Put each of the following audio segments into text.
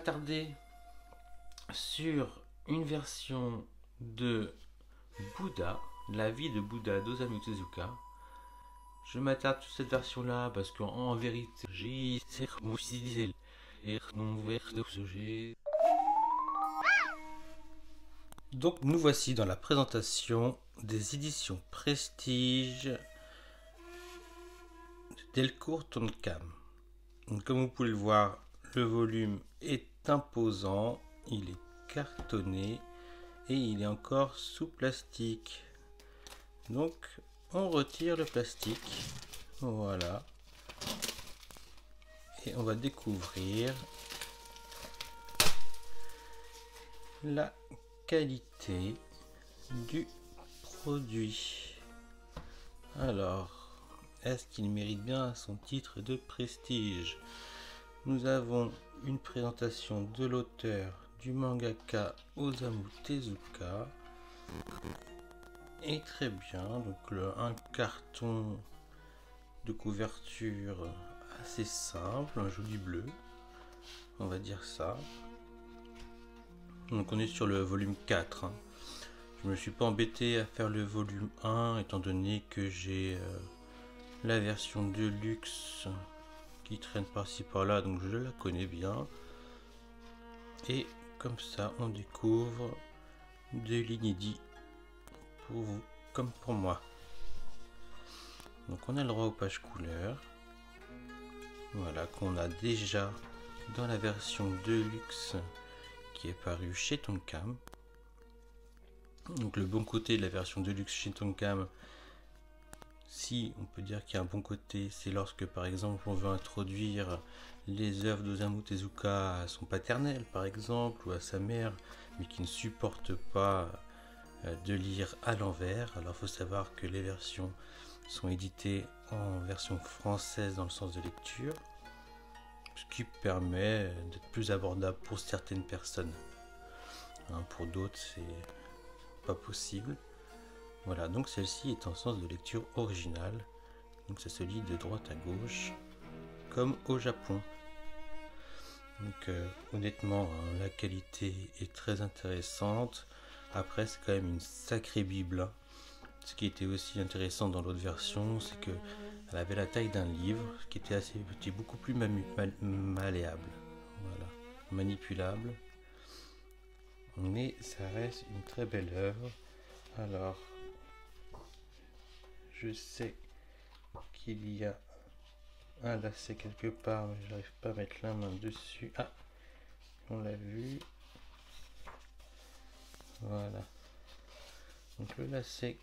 m'attarder sur une version de Bouddha, la vie de Bouddha d'Osamu Tezuka. Je m'attarde sur cette version-là parce qu'en vérité, j'ai donc nous voici dans la présentation des éditions Prestige de Delcourt Tonkam. Comme vous pouvez le voir, le volume est imposant, il est cartonné et il est encore sous plastique. Donc on retire le plastique, voilà, et on va découvrir la qualité du produit. Alors, est-ce qu'il mérite bien son titre de prestige? Nous avons une présentation de l'auteur, du mangaka Osamu Tezuka. Et très bien, donc un carton de couverture assez simple, un joli bleu, on va dire ça. Donc on est sur le volume 4. Hein. Je me suis pas embêté à faire le volume 1 étant donné que j'ai la version de luxe qui traîne par-ci par-là, donc je la connais bien. Et comme ça on découvre de l'inédit pour vous comme pour moi. Donc on a le droit aux pages couleurs, voilà, qu'on a déjà dans la version de luxe qui est parue chez Tonkam. Donc le bon côté de la version de luxe chez Tonkam, si on peut dire qu'il y a un bon côté, c'est lorsque par exemple on veut introduire les œuvres d'Osamu Tezuka à son paternel par exemple, ou à sa mère, mais qui ne supporte pas de lire à l'envers. Alors il faut savoir que les versions sont éditées en version française dans le sens de lecture, ce qui permet d'être plus abordable pour certaines personnes. Hein, pour d'autres c'est pas possible. Voilà, donc celle-ci est en sens de lecture original, donc ça se lit de droite à gauche comme au Japon. Donc honnêtement, hein, la qualité est très intéressante. Après c'est quand même une sacrée bible, hein. Ce qui était aussi intéressant dans l'autre version, c'est que elle avait la taille d'un livre, ce qui était assez petit, beaucoup plus malléable, voilà, manipulable. Mais ça reste une très belle œuvre. Alors, je sais qu'il y a un lacet quelque part, mais j'arrive pas à mettre la main dessus. Ah, on l'a vu. Voilà. Donc le lacet.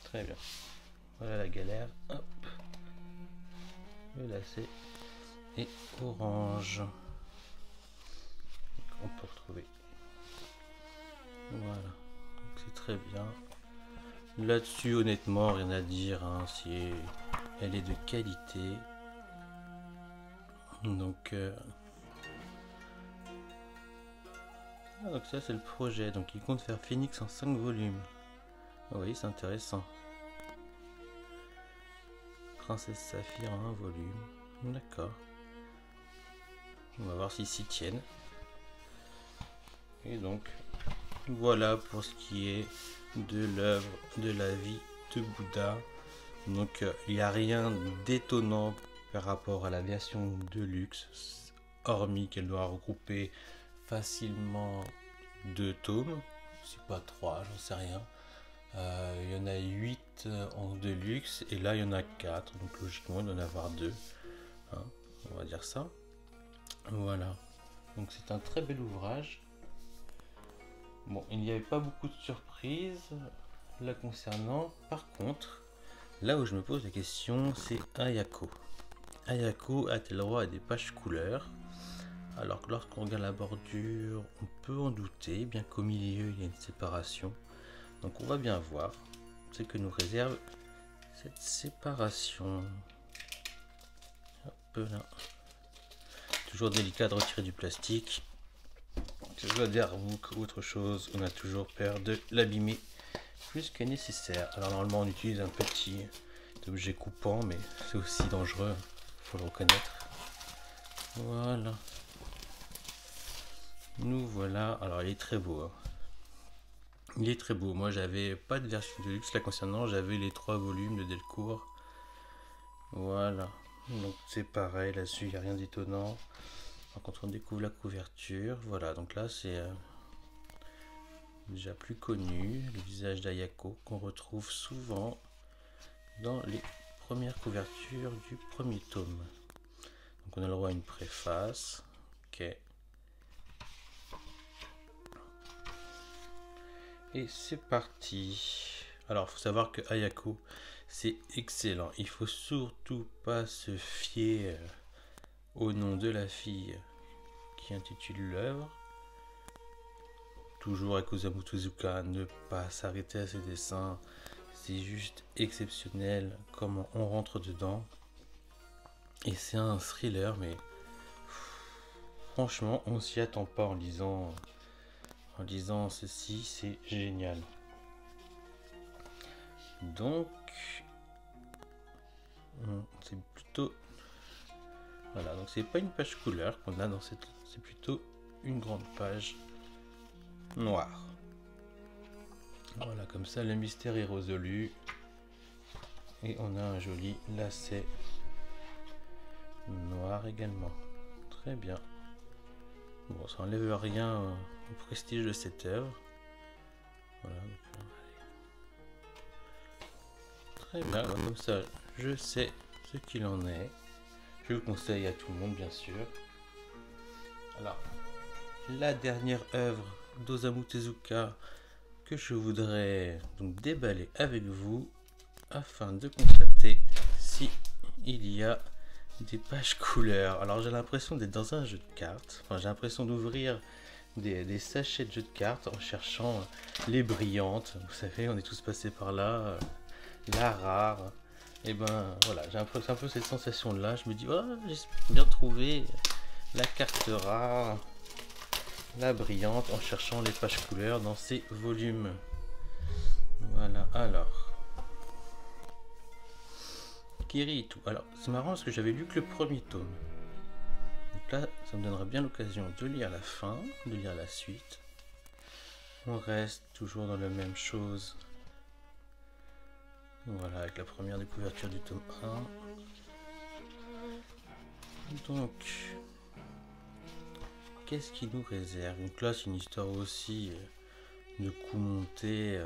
Très bien. Voilà la galère. Hop. Le lacet est orange. Donc on peut retrouver. Voilà. Donc c'est très bien. Là-dessus, honnêtement, rien à dire. Hein, si elle est de qualité. Donc, donc ça c'est le projet. Donc il compte faire Phoenix en 5 volumes. Oui, c'est intéressant. Princesse Saphir en 1 volume. D'accord. On va voir s'ils s'y tiennent. Et donc, voilà pour ce qui est de l'œuvre de la vie de Bouddha. Donc, il n'y a rien d'étonnant par rapport à la version de luxe, hormis qu'elle doit regrouper facilement 2 tomes. C'est pas 3, j'en sais rien. Il y en a 8 en deluxe et là il y en a 4, donc logiquement il doit en avoir 2, hein, on va dire ça. Voilà, donc c'est un très bel ouvrage. Bon, il n'y avait pas beaucoup de surprises là concernant. Par contre, là où je me pose la question, c'est Ayako. Ayako a-t-elle droit à des pages couleurs? Alors que lorsqu'on regarde la bordure, on peut en douter, bien qu'au milieu il y a une séparation. Donc on va bien voir ce que nous réserve cette séparation. Hop là. Toujours délicat de retirer du plastique. Que je dois dire autre chose, on a toujours peur de l'abîmer plus que nécessaire. Alors normalement on utilise un petit objet coupant, mais c'est aussi dangereux, faut le reconnaître. Voilà. Nous voilà. Alors il est très beau. Hein. Il est très beau. Moi j'avais pas de version de luxe là concernant. J'avais les 3 volumes de Delcourt. Voilà. Donc c'est pareil. Là-dessus il n'y a rien d'étonnant. Quand on découvre la couverture. Voilà. Donc là c'est déjà plus connu. Le visage d'Ayako qu'on retrouve souvent dans les premières couvertures du premier tome. Donc on a le droit à une préface. Ok. Et c'est parti. Alors, faut savoir que Ayako, c'est excellent. Il faut surtout pas se fier au nom de la fille qui intitule l'œuvre. Toujours avec Osamu Tezuka, ne pas s'arrêter à ses dessins. C'est juste exceptionnel comment on rentre dedans. Et c'est un thriller, mais franchement, on s'y attend pas en lisant ceci, c'est génial. Donc, c'est plutôt... Voilà, donc c'est pas une page couleur qu'on a dans cette... C'est plutôt une grande page noire. Voilà, comme ça le mystère est résolu. Et on a un joli lacet noir également. Très bien. Bon, ça n'enlève rien au prestige de cette œuvre. Voilà, donc, très bien, alors, comme ça je sais ce qu'il en est. Je le conseille à tout le monde bien sûr. Alors, la dernière œuvre d'Osamu Tezuka que je voudrais donc déballer avec vous afin de constater si il y a des pages couleurs. Alors j'ai l'impression d'être dans un jeu de cartes. Enfin, j'ai l'impression d'ouvrir des sachets de jeux de cartes en cherchant les brillantes. Vous savez, on est tous passés par là. La rare. Et ben voilà, j'ai un peu cette sensation là. Je me dis, oh, j'espère bien trouver la carte rare, la brillante, en cherchant les pages couleurs dans ces volumes. Voilà, alors. Kiritou. Alors, c'est marrant parce que j'avais lu que le premier tome. Donc là, ça me donnera bien l'occasion de lire la fin, de lire la suite. On reste toujours dans la même chose. Voilà, avec la première découverture du tome 1. Donc, qu'est-ce qui nous réserve? Donc là, c'est une histoire aussi de coup monté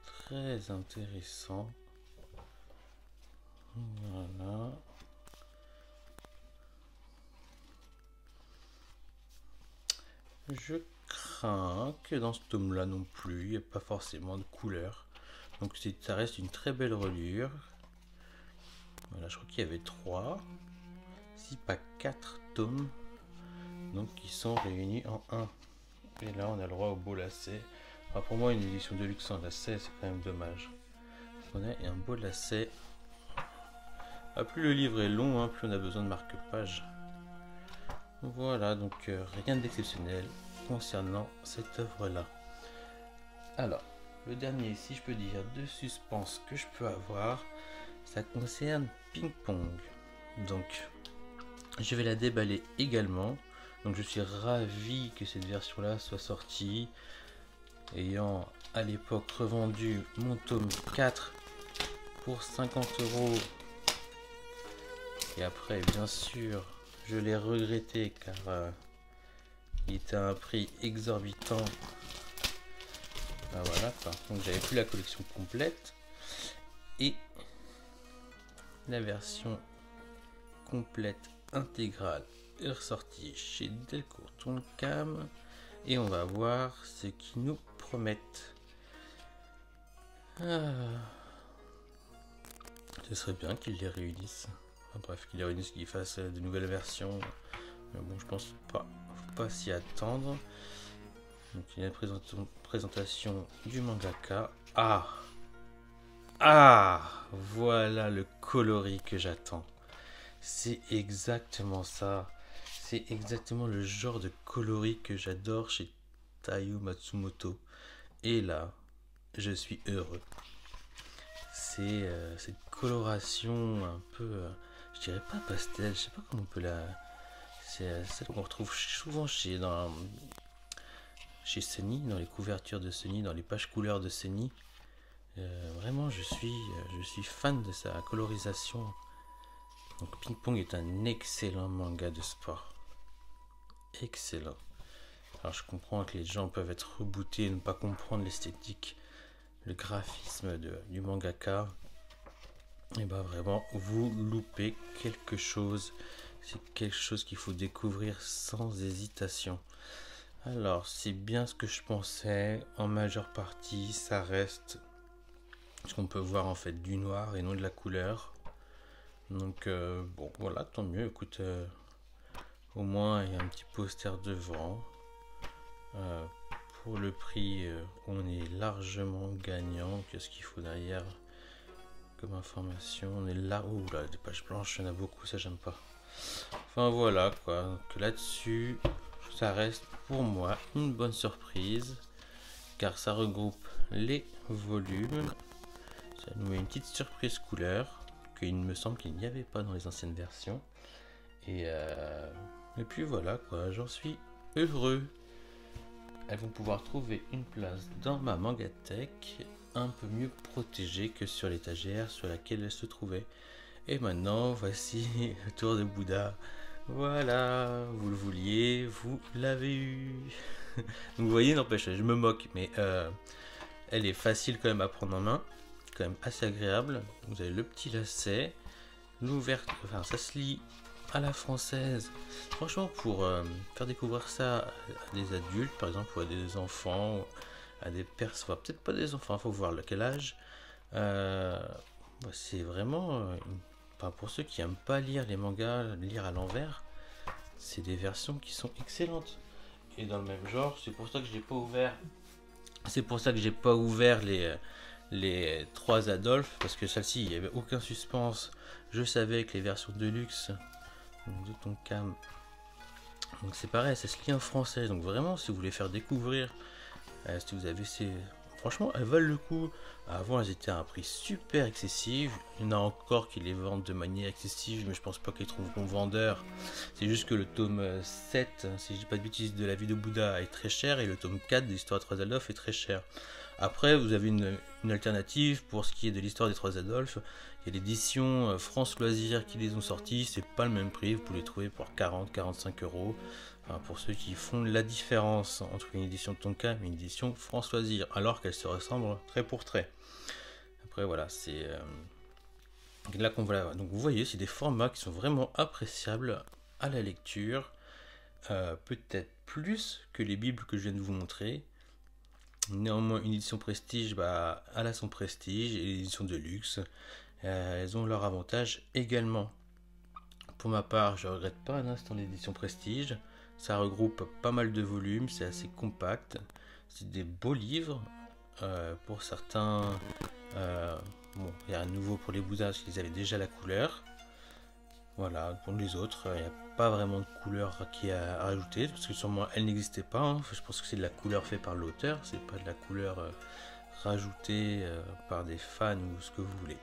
très intéressant. Voilà. Je crains que dans ce tome-là non plus, il n'y ait pas forcément de couleur. Donc ça reste une très belle reliure. Voilà, je crois qu'il y avait 3, si pas 4 tomes. Donc qui sont réunis en un. Et là on a le droit au beau lacet. Alors pour moi une édition de luxe en lacet c'est quand même dommage. On a un beau lacet. Ah, plus le livre est long, hein, plus on a besoin de marque-page. Voilà, donc rien d'exceptionnel concernant cette œuvre là. Alors, le dernier, si je peux dire, de suspense que je peux avoir, ça concerne Ping Pong. Donc, je vais la déballer également. Donc, je suis ravi que cette version-là soit sortie. Ayant à l'époque revendu mon tome 4 pour 50 €. Et après, bien sûr, je l'ai regretté car il était à un prix exorbitant. Ben voilà, donc j'avais plus la collection complète. Et la version complète intégrale est ressortie chez Delcourt Tonkam. Et on va voir ce qu'ils nous promettent. Ce serait bien qu'ils les réunissent. Enfin, bref, qu'ils les réunissent, qu'ils fassent de nouvelles versions. Mais bon, je pense pas. Faut pas s'y attendre. Donc il y a une présentation du mangaka. Voilà le coloris que j'attends. C'est exactement ça. C'est exactement le genre de coloris que j'adore chez Taiyo Matsumoto. Et là, je suis heureux. C'est cette coloration un peu je dirais pas pastel, je sais pas comment on peut la... C'est celle qu'on retrouve souvent chez Sony, dans les couvertures de Sony, dans les pages couleurs de Sony. Vraiment, je suis fan de sa colorisation. Donc Ping Pong est un excellent manga de sport. Excellent. Alors je comprends que les gens peuvent être rebootés et ne pas comprendre l'esthétique, le graphisme du mangaka. Et bah vraiment, vous loupez quelque chose. C'est quelque chose qu'il faut découvrir sans hésitation. Alors, c'est bien ce que je pensais. En majeure partie, ça reste ce qu'on peut voir en fait du noir et non de la couleur. Donc, bon, voilà, tant mieux. Écoute, au moins, il y a un petit poster devant. Pour le prix, on est largement gagnant. Qu'est-ce qu'il faut derrière comme information? On est là. Ouh là, des pages blanches, il y en a beaucoup, ça j'aime pas. Enfin voilà quoi, donc là-dessus, ça reste pour moi une bonne surprise, car ça regroupe les volumes, ça nous met une petite surprise couleur, qu'il me semble qu'il n'y avait pas dans les anciennes versions, et puis voilà quoi, j'en suis heureux. Elles vont pouvoir trouver une place dans ma mangathèque, un peu mieux protégée que sur l'étagère sur laquelle elles se trouvaient. Et maintenant, voici le tour de Bouddha. Voilà, vous le vouliez, vous l'avez eu. Donc vous voyez, n'empêche, je me moque, mais elle est facile quand même à prendre en main, quand même assez agréable. Vous avez le petit lacet, l'ouverture, enfin ça se lit à la française. Franchement, pour faire découvrir ça à des adultes, par exemple, ou à des enfants, à des personnes, enfin, peut-être pas des enfants, il faut voir quel âge. C'est vraiment... Enfin, pour ceux qui n'aiment pas lire les mangas, lire à l'envers, c'est des versions qui sont excellentes. Et dans le même genre, c'est pour ça que j'ai pas ouvert. C'est pour ça que j'ai pas ouvert les 3 Adolphe, parce que celle-ci, il n'y avait aucun suspense. Je savais que les versions de luxe de Tonkam, donc c'est pareil, ça se lit en français. Donc vraiment, si vous voulez faire découvrir, si vous avez ces... Franchement, elles valent le coup. Avant, elles étaient à un prix super excessif. Il y en a encore qui les vendent de manière excessive, mais je pense pas qu'ils trouveront vendeurs. C'est juste que le tome 7, si je dis pas de bêtises, de la vie de Bouddha est très cher, et le tome 4 de l'histoire des 3 Adolphes est très cher. Après, vous avez une alternative pour ce qui est de l'histoire des 3 Adolphes. Il y a l'édition France Loisirs qui les ont sortis. C'est pas le même prix, vous pouvez les trouver pour 40-45 euros. Enfin, pour ceux qui font la différence entre une édition Tonkam et une édition France Loisirs, alors qu'elles se ressemblent trait pour trait. Après voilà, c'est là qu'on voit. Donc vous voyez, c'est des formats qui sont vraiment appréciables à la lecture, peut-être plus que les bibles que je viens de vous montrer. Néanmoins, une édition prestige, elle a son prestige, et l'édition de luxe, elles ont leur avantage également. Pour ma part, je regrette pas un instant l'édition prestige. Ça regroupe pas mal de volumes, c'est assez compact, c'est des beaux livres. Pour certains, bon, il y a un nouveau pour les Bouddhas, parce qu'ils avaient déjà la couleur. Voilà, pour les autres, il n'y a pas vraiment de couleur qui est à rajouter, parce que sûrement elle n'existait pas. Hein. Je pense que c'est de la couleur faite par l'auteur, c'est pas de la couleur rajoutée par des fans ou ce que vous voulez.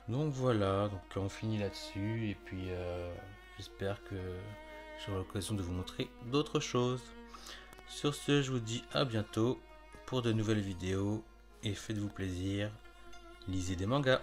Donc voilà, donc on finit là-dessus, et puis j'espère que j'aurai l'occasion de vous montrer d'autres choses. Sur ce, je vous dis à bientôt pour de nouvelles vidéos, et faites-vous plaisir, lisez des mangas.